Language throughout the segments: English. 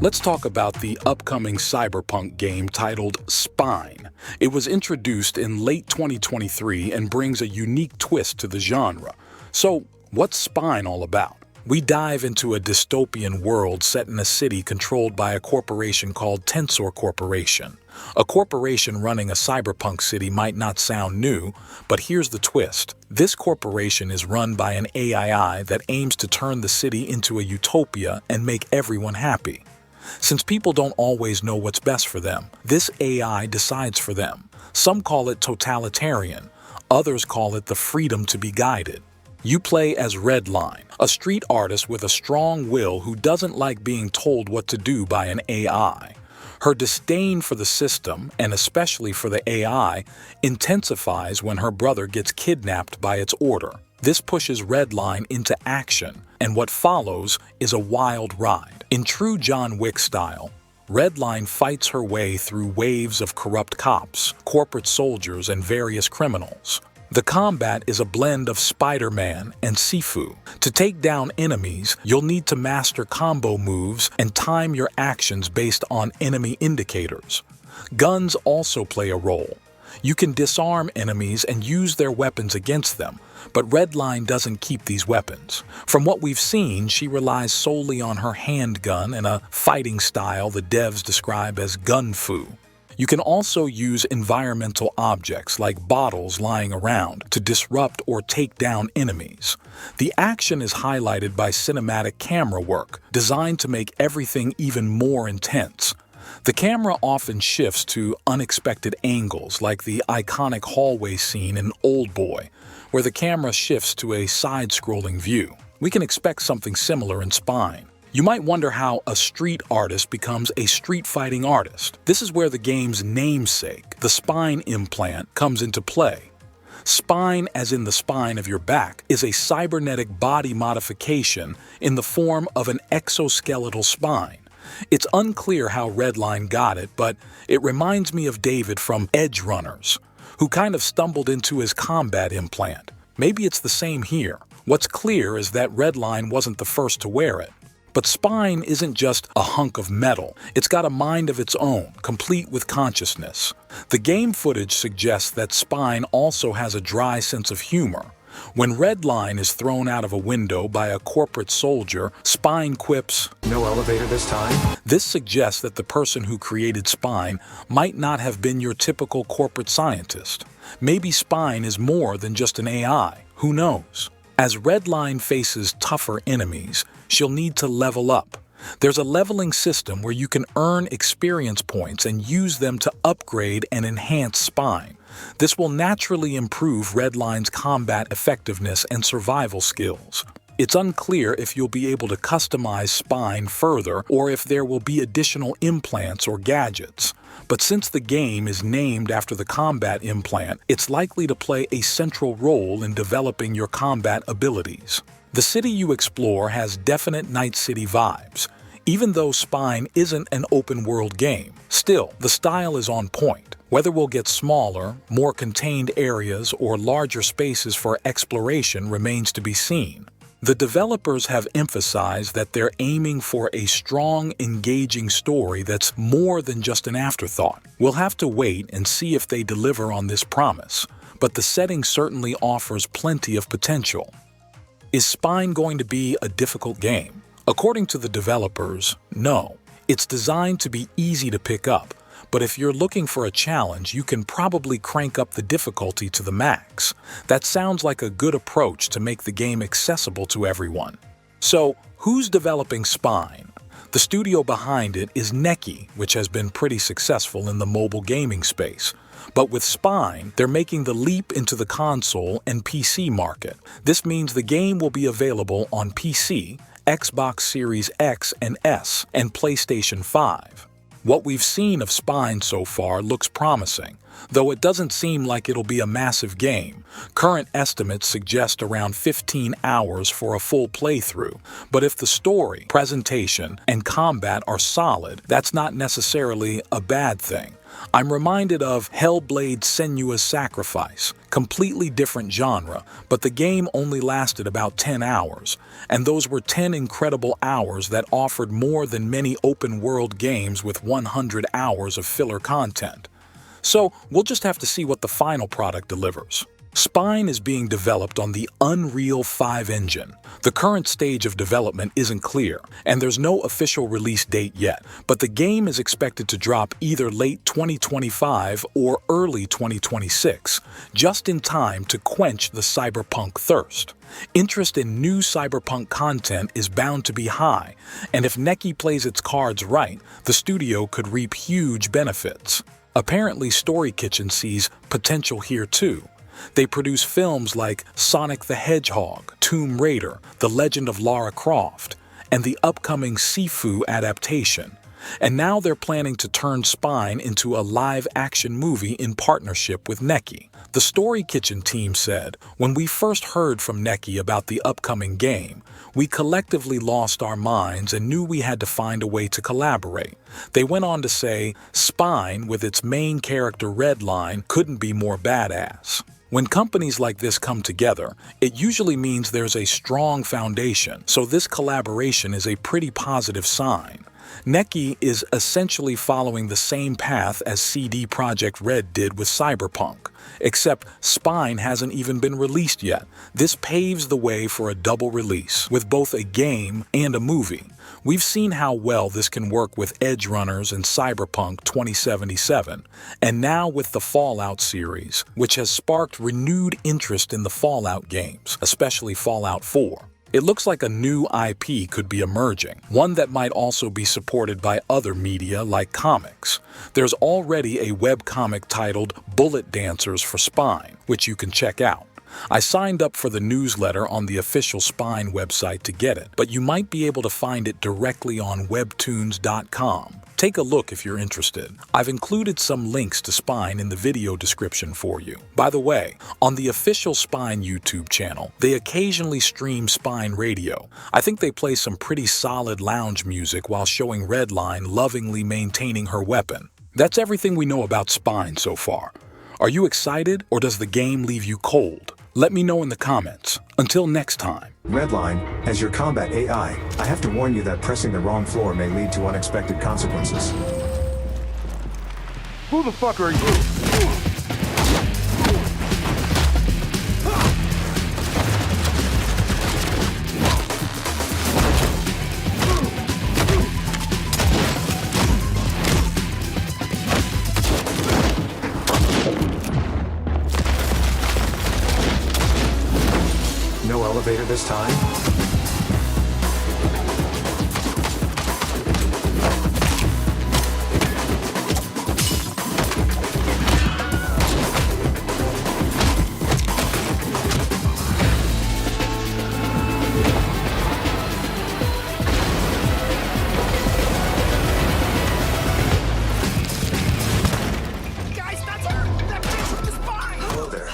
Let's talk about the upcoming Cyberpunk game titled Spine. It was introduced in late 2023 and brings a unique twist to the genre. So, what's Spine all about? We dive into a dystopian world set in a city controlled by a corporation called Tensor Corporation. A corporation running a cyberpunk city might not sound new, but here's the twist. This corporation is run by an AI that aims to turn the city into a utopia and make everyone happy. Since people don't always know what's best for them, this AI decides for them. Some call it totalitarian, others call it the freedom to be guided. You play as Redline, a street artist with a strong will who doesn't like being told what to do by an AI. Her disdain for the system, and especially for the AI, intensifies when her brother gets kidnapped by its order. This pushes Redline into action, and what follows is a wild ride. In true John Wick style, Redline fights her way through waves of corrupt cops, corporate soldiers, and various criminals. The combat is a blend of Spider-Man and Sifu. To take down enemies, you'll need to master combo moves and time your actions based on enemy indicators. Guns also play a role. You can disarm enemies and use their weapons against them, but Redline doesn't keep these weapons. From what we've seen, she relies solely on her handgun and a fighting style the devs describe as gun-fu. You can also use environmental objects like bottles lying around to disrupt or take down enemies. The action is highlighted by cinematic camera work, designed to make everything even more intense. The camera often shifts to unexpected angles, like the iconic hallway scene in Old Boy, where the camera shifts to a side-scrolling view. We can expect something similar in Spine. You might wonder how a street artist becomes a street fighting artist. This is where the game's namesake, the spine implant, comes into play. Spine, as in the spine of your back, is a cybernetic body modification in the form of an exoskeletal spine. It's unclear how Redline got it, but it reminds me of David from Edge Runners, who kind of stumbled into his combat implant. Maybe it's the same here. What's clear is that Redline wasn't the first to wear it. But Spine isn't just a hunk of metal. It's got a mind of its own, complete with consciousness. The game footage suggests that Spine also has a dry sense of humor. When Redline is thrown out of a window by a corporate soldier, Spine quips, "No elevator this time?" This suggests that the person who created Spine might not have been your typical corporate scientist. Maybe Spine is more than just an AI. Who knows? As Redline faces tougher enemies, she'll need to level up. There's a leveling system where you can earn experience points and use them to upgrade and enhance Spine. This will naturally improve Redline's combat effectiveness and survival skills. It's unclear if you'll be able to customize Spine further or if there will be additional implants or gadgets. But since the game is named after the combat implant, it's likely to play a central role in developing your combat abilities. The city you explore has definite Night City vibes. Even though Spine isn't an open-world game, still, the style is on point. Whether we'll get smaller, more contained areas, or larger spaces for exploration remains to be seen. The developers have emphasized that they're aiming for a strong, engaging story that's more than just an afterthought. We'll have to wait and see if they deliver on this promise, but the setting certainly offers plenty of potential. Is Spine going to be a difficult game? According to the developers, no. It's designed to be easy to pick up, but if you're looking for a challenge, you can probably crank up the difficulty to the max. That sounds like a good approach to make the game accessible to everyone. So, who's developing Spine? The studio behind it is Neki, which has been pretty successful in the mobile gaming space. But with Spine, they're making the leap into the console and PC market. This means the game will be available on PC, Xbox Series X and S, and PlayStation 5. What we've seen of Spine so far looks promising, though it doesn't seem like it'll be a massive game. Current estimates suggest around 15 hours for a full playthrough, but if the story, presentation, and combat are solid, that's not necessarily a bad thing. I'm reminded of Hellblade: Senua's Sacrifice, completely different genre, but the game only lasted about 10 hours, and those were 10 incredible hours that offered more than many open-world games with 100 hours of filler content. So we'll just have to see what the final product delivers. Spine is being developed on the Unreal 5 engine. The current stage of development isn't clear, and there's no official release date yet, but the game is expected to drop either late 2025 or early 2026, just in time to quench the Cyberpunk thirst. Interest in new Cyberpunk content is bound to be high, and if Neki plays its cards right, the studio could reap huge benefits. Apparently, Story Kitchen sees potential here too. They produce films like Sonic the Hedgehog, Tomb Raider, The Legend of Lara Croft, and the upcoming Sifu adaptation. And now they're planning to turn Spine into a live-action movie in partnership with Neki. The Story Kitchen team said, "When we first heard from Neki about the upcoming game, we collectively lost our minds and knew we had to find a way to collaborate." They went on to say, "Spine, with its main character Redline, couldn't be more badass." When companies like this come together, it usually means there's a strong foundation, so this collaboration is a pretty positive sign. Neki is essentially following the same path as CD Projekt Red did with Cyberpunk, except Spine hasn't even been released yet. This paves the way for a double release, with both a game and a movie. We've seen how well this can work with Edge Runners and Cyberpunk 2077, and now with the Fallout series, which has sparked renewed interest in the Fallout games, especially Fallout 4. It looks like a new IP could be emerging, one that might also be supported by other media like comics. There's already a webcomic titled Bullet Dancers for Spine, which you can check out. I signed up for the newsletter on the official Spine website to get it, but you might be able to find it directly on webtoons.com. Take a look if you're interested. I've included some links to Spine in the video description for you. By the way, on the official Spine YouTube channel, they occasionally stream Spine Radio. I think they play some pretty solid lounge music while showing Redline lovingly maintaining her weapon. That's everything we know about Spine so far. Are you excited, or does the game leave you cold? Let me know in the comments. Until next time. Redline, as your combat AI, I have to warn you that pressing the wrong floor may lead to unexpected consequences. Who the fuck are you? No elevator this time? Guys, that's her! That bitch with the spine! Hello there.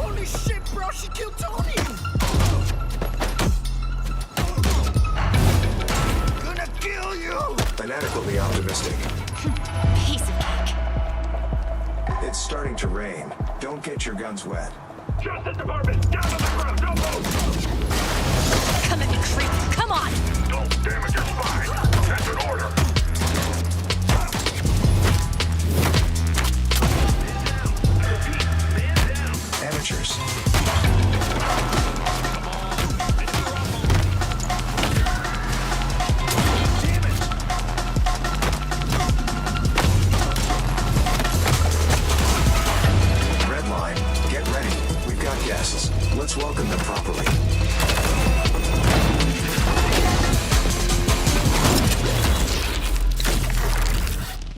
Holy shit, bro, she killed Tony! Gonna kill you! Inadequately optimistic. Piece of cake. It's starting to rain. Don't get your guns wet. Justice Department, down on the ground, don't move! Come at me, creep. Come on. Don't damage your spine! That's an order! Amateurs. Redline, get ready. We've got guests. Let's welcome them properly.